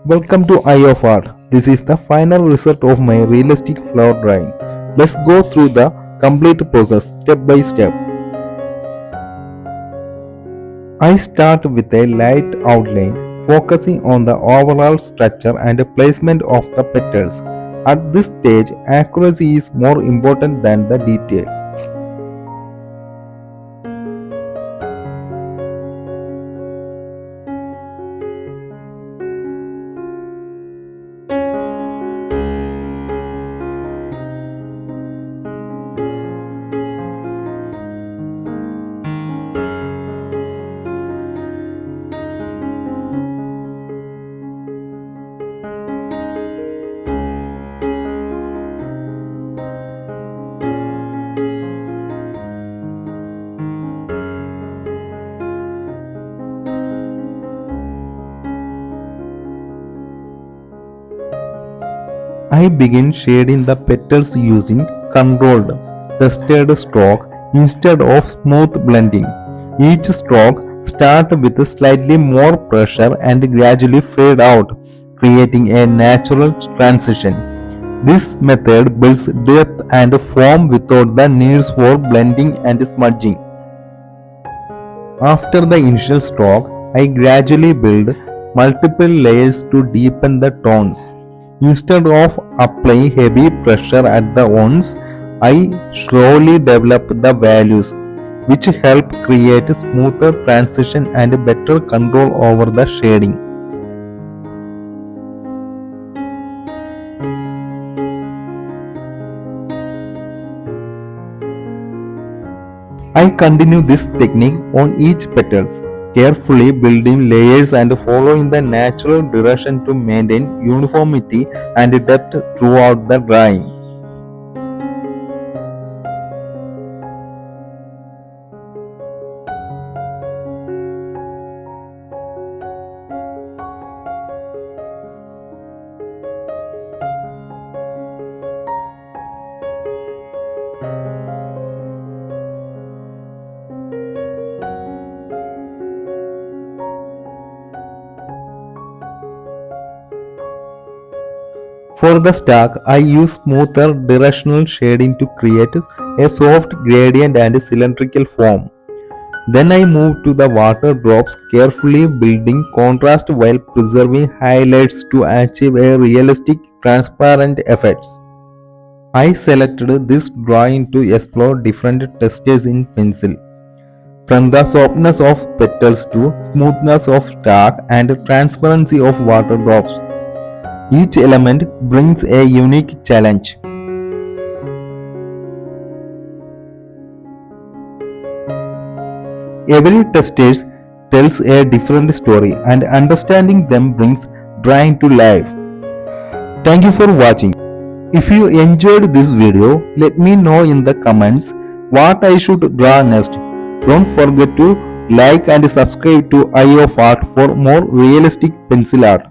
Welcome to Eye of Art. This is the final result of my realistic flower drawing. Let's go through the complete process step by step. I start with a light outline, focusing on the overall structure and placement of the petals. At this stage, accuracy is more important than the detail. I begin shading the petals using controlled, tested stroke instead of smooth blending. Each stroke starts with slightly more pressure and gradually fade out, creating a natural transition. This method builds depth and form without the needs for blending and smudging. After the initial stroke, I gradually build multiple layers to deepen the tones. Instead of applying heavy pressure at the once, I slowly develop the values, which help create smoother transition and better control over the shading. I continue this technique on each petals, carefully building layers and following the natural direction to maintain uniformity and depth throughout the drawing. For the stalk, I use smoother directional shading to create a soft gradient and cylindrical form. Then I move to the water drops, carefully building contrast while preserving highlights to achieve a realistic, transparent effects. I selected this drawing to explore different textures in pencil, from the softness of petals to smoothness of stalk and transparency of water drops. Each element brings a unique challenge. Every texture tells a different story, and understanding them brings drawing to life. Thank you for watching. If you enjoyed this video, let me know in the comments what I should draw next. Don't forget to like and subscribe to Eye of Art for more realistic pencil art.